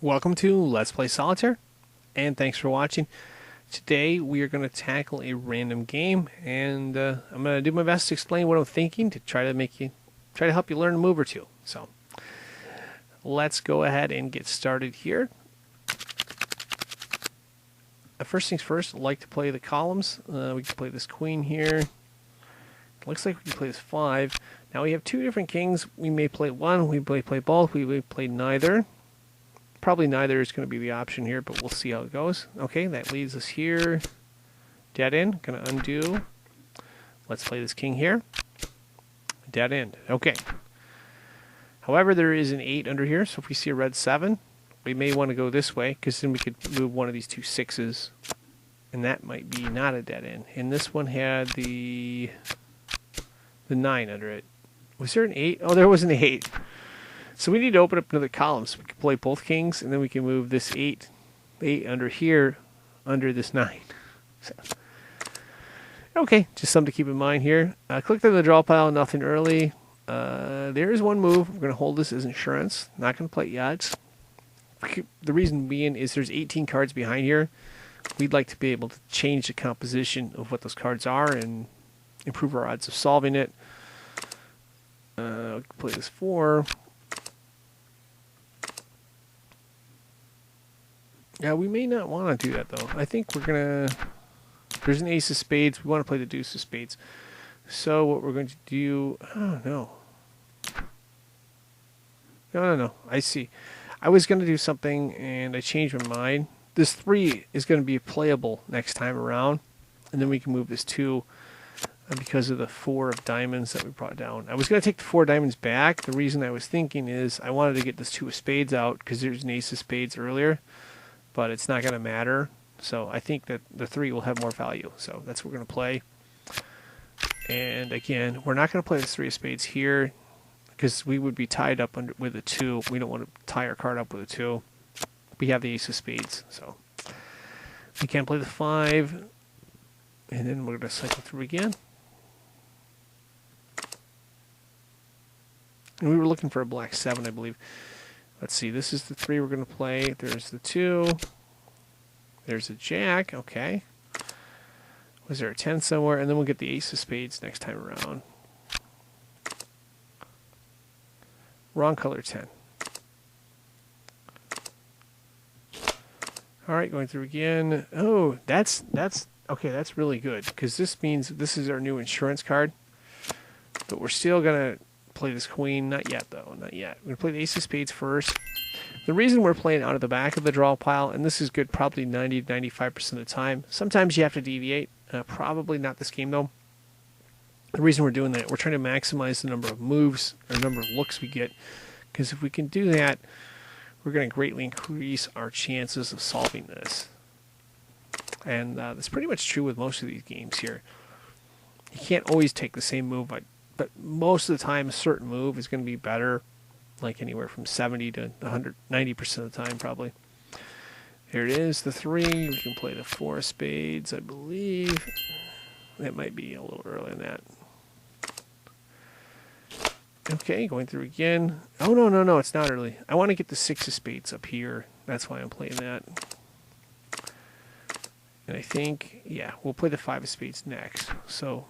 Welcome to Let's Play Solitaire, and thanks for watching. Today we are going to tackle a random game, and I'm going to do my best to explain what I'm thinking to try to help you learn a move or two. So let's go ahead and get started here. First things first, I'd like to play the columns. We can play this queen here. Looks like we can play this 5. Now we have two different kings. We may play one, we may play both, we may play neither. Probably neither is going to be the option here, but we'll see how it goes. Okay, that leaves us here. Dead end. Going to undo. Let's play this king here. Dead end. Okay. However, there is an 8 under here, so if we see a red 7, we may want to go this way, because then we could move one of these two 6s, and that might be not a dead end. And this one had the 9 under it. Was there an 8? Oh, there was an 8. So we need to open up another column so we can play both kings, and then we can move this 8 under here, under this 9. So, okay, just something to keep in mind here. Click on the draw pile, nothing early. There is one move. We're going to hold this as insurance. Not going to play it yet. The reason being is there's 18 cards behind here. We'd like to be able to change the composition of what those cards are and improve our odds of solving it. We can play this 4. Yeah, we may not want to do that, though. I think we're going to... There's an ace of spades. We want to play the deuce of spades. So what we're going to do... Oh, no. No. I see. I was going to do something, and I changed my mind. This 3 is going to be playable next time around. And then we can move this 2 because of the 4 of diamonds that we brought down. I was going to take the 4 diamonds back. The reason I was thinking is I wanted to get this 2 of spades out because there's an ace of spades earlier. But it's not going to matter. So I think that the 3 will have more value. So that's what we're going to play. And again, we're not going to play the 3 of spades here because we would be tied up with a 2. We don't want to tie our card up with a 2. We have the ace of spades. So we can't play the 5. And then we're going to cycle through again. And we were looking for a black 7, I believe. Let's see, this is the 3 we're going to play. There's the 2. There's a jack. Okay. Was there a 10 somewhere? And then we'll get the ace of spades next time around. Wrong color 10. All right, going through again. Oh, that's okay, that's really good because this means this is our new insurance card. But we're still going to play this queen. Not yet, though. Not yet. We're going to play the ace of spades first. The reason we're playing out of the back of the draw pile, and this is good probably 90 to 95% of the time. Sometimes you have to deviate. Probably not this game, though. The reason we're doing that, we're trying to maximize the number of moves or number of looks we get. Because if we can do that, we're going to greatly increase our chances of solving this. And that's pretty much true with most of these games here. You can't always take the same move, but most of the time, a certain move is going to be better, like anywhere from 70 to 190% of the time, probably. Here it is, the 3. We can play the 4 of spades, I believe. That might be a little earlier than that. Okay, going through again. Oh, no, it's not early. I want to get the 6 of spades up here. That's why I'm playing that. And I think, yeah, we'll play the 5 of spades next. So...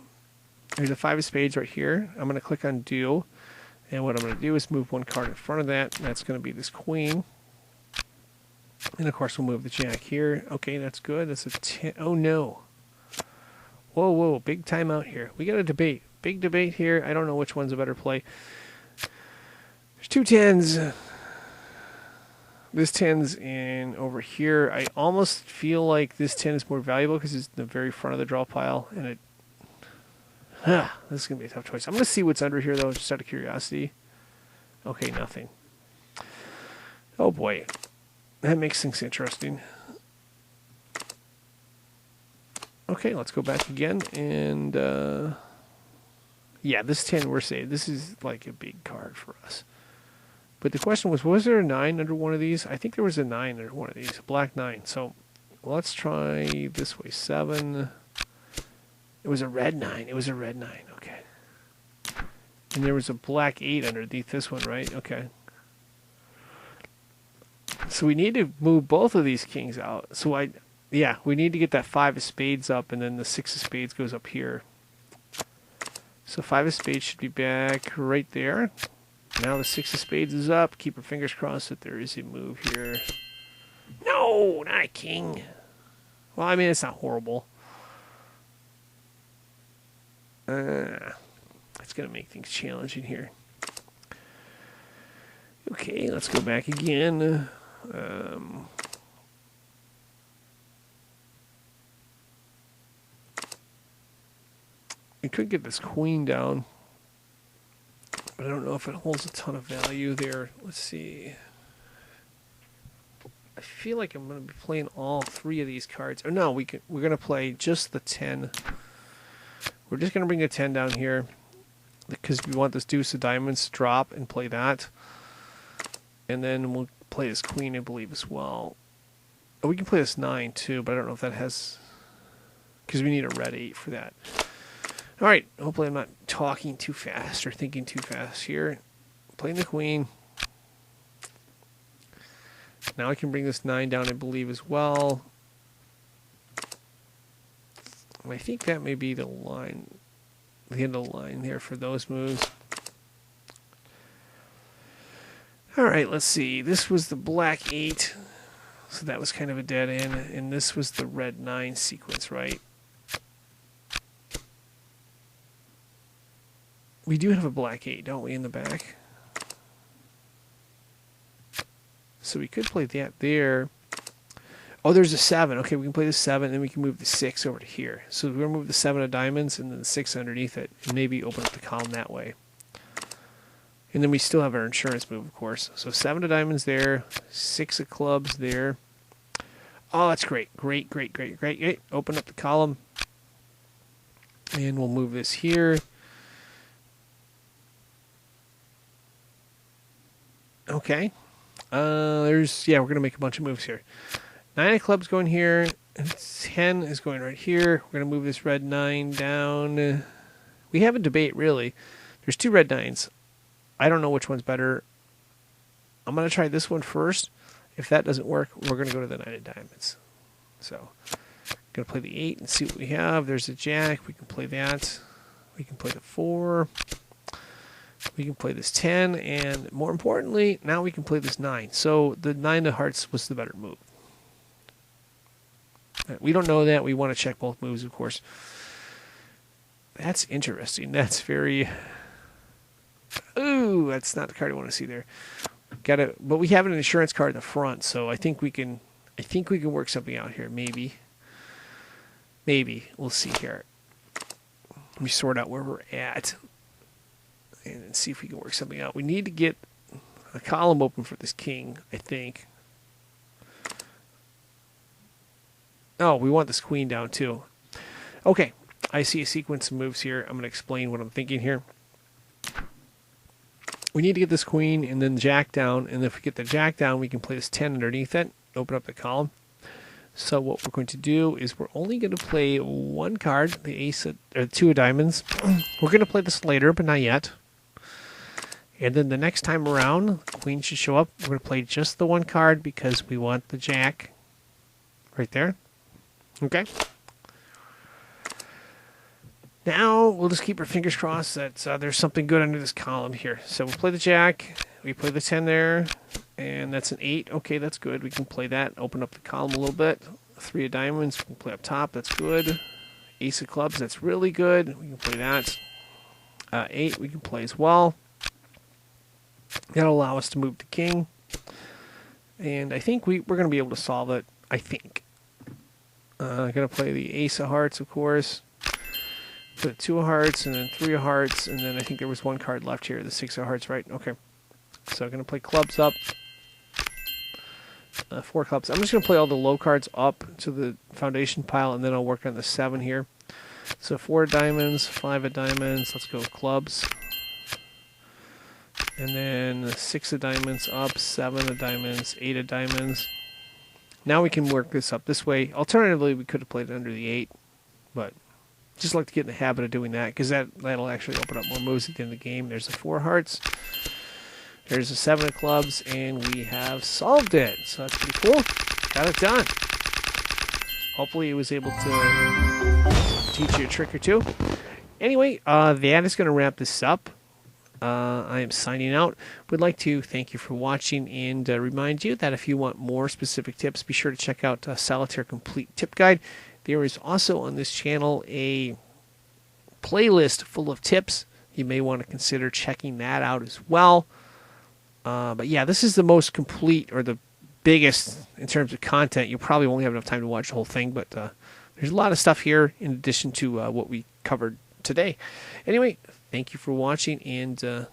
there's a 5 of spades right here. I'm going to click on do. And what I'm going to do is move one card in front of that. And that's going to be this queen. And of course we'll move the jack here. Okay, that's good. That's a 10. Oh no. Whoa. Big timeout here. We got a debate. Big debate here. I don't know which one's a better play. There's 2 10s. This 10's in over here. I almost feel like this 10 is more valuable because it's in the very front of the draw pile. And it this is going to be a tough choice. I'm going to see what's under here, though, just out of curiosity. Okay, nothing. Oh, boy. That makes things interesting. Okay, let's go back again. And, yeah, this 10, we're saying this is like a big card for us. But the question was there a 9 under one of these? I think there was a 9 under one of these, a black 9. So let's try this way, 7. It was a red 9. It was a red 9. Okay. And there was a black 8 underneath this one, right? Okay. So we need to move both of these kings out. Yeah, we need to get that 5 of spades up, and then the 6 of spades goes up here. So 5 of spades should be back right there. Now the 6 of spades is up. Keep our fingers crossed that there is a move here. No, not a king. Well, I mean, it's not horrible. It's going to make things challenging here. Okay, let's go back again. We could get this queen down, but I don't know if it holds a ton of value there. Let's see. I feel like I'm going to be playing all 3 of these cards. Or no, we're going to play just the 10. We're just going to bring the 10 down here because we want this deuce of diamonds to drop and play that. And then we'll play this queen, I believe, as well. Oh, we can play this 9 too, but I don't know if that has... because we need a red 8 for that. Alright, hopefully I'm not talking too fast or thinking too fast here. Playing the queen. Now I can bring this 9 down, I believe, as well. And I think that may be the line, the end of the line there for those moves. Alright, let's see. This was the black 8, so that was kind of a dead end. And this was the red 9 sequence, right? We do have a black 8, don't we, in the back? So we could play that there. Oh, there's a 7. Okay, we can play the 7, and then we can move the 6 over to here. So we're going to move the 7 of diamonds and then the 6 underneath it, and maybe open up the column that way. And then we still have our insurance move, of course. So 7 of diamonds there, 6 of clubs there. Oh, that's great. Great. Open up the column. And we'll move this here. Okay. We're going to make a bunch of moves here. 9 of clubs going here. 10 is going right here. We're going to move this red 9 down. We have a debate, really. There's 2 red 9s. I don't know which one's better. I'm going to try this one first. If that doesn't work, we're going to go to the 9 of diamonds. So, I'm going to play the 8 and see what we have. There's a jack. We can play that. We can play the 4. We can play this 10, and more importantly, now we can play this 9. So the 9 of hearts was the better move. We don't know that. We want to check both moves, of course. That's interesting. That's very... Ooh, that's not the card I want to see there. But we have an insurance card in the front, so I think we can work something out here. Maybe. We'll see here. Let me sort out where we're at and see if we can work something out. We need to get a column open for this king, I think. Oh, we want this queen down too. Okay, I see a sequence of moves here. I'm going to explain what I'm thinking here. We need to get this queen and then jack down, and if we get the jack down, we can play this 10 underneath it, open up the column. So what we're going to do is we're only going to play one card, the ace of, or 2 of diamonds. We're going to play this later, but not yet. And then the next time around, the queen should show up. We're going to play just the one card because we want the jack right there. Okay. Now we'll just keep our fingers crossed that there's something good under this column here. So we'll play the jack. We play the 10 there. And that's an 8. Okay, that's good. We can play that. Open up the column a little bit. 3 of diamonds. We can play up top. That's good. Ace of clubs. That's really good. We can play that. 8 we can play as well. That'll allow us to move the king. And I think we're going to be able to solve it. I think. I'm going to play the ace of hearts, of course. Put 2 of hearts, and then 3 of hearts, and then I think there was 1 card left here, the 6 of hearts, right? Okay. So I'm going to play clubs up. 4 clubs. I'm just going to play all the low cards up to the foundation pile, and then I'll work on the 7 here. So 4 of diamonds, 5 of diamonds. Let's go clubs. And then 6 of diamonds up, 7 of diamonds, 8 of diamonds. Now we can work this up this way. Alternatively, we could have played it under the 8, but just like to get in the habit of doing that because that'll actually open up more moves at the end of the game. There's the 4 hearts. There's a 7 of clubs, and we have solved it. So that's pretty cool. Got it done. Hopefully it was able to teach you a trick or two. Anyway, that is going to wrap this up. I am signing out. Would like to thank you for watching and remind you that if you want more specific tips, be sure to check out Solitaire Complete Tip Guide. There is also on this channel a playlist full of tips. You may want to consider checking that out as well. But yeah, this is the most complete or the biggest in terms of content. You probably won't have enough time to watch the whole thing, but there's a lot of stuff here in addition to what we covered today. Anyway, thank you for watching, and good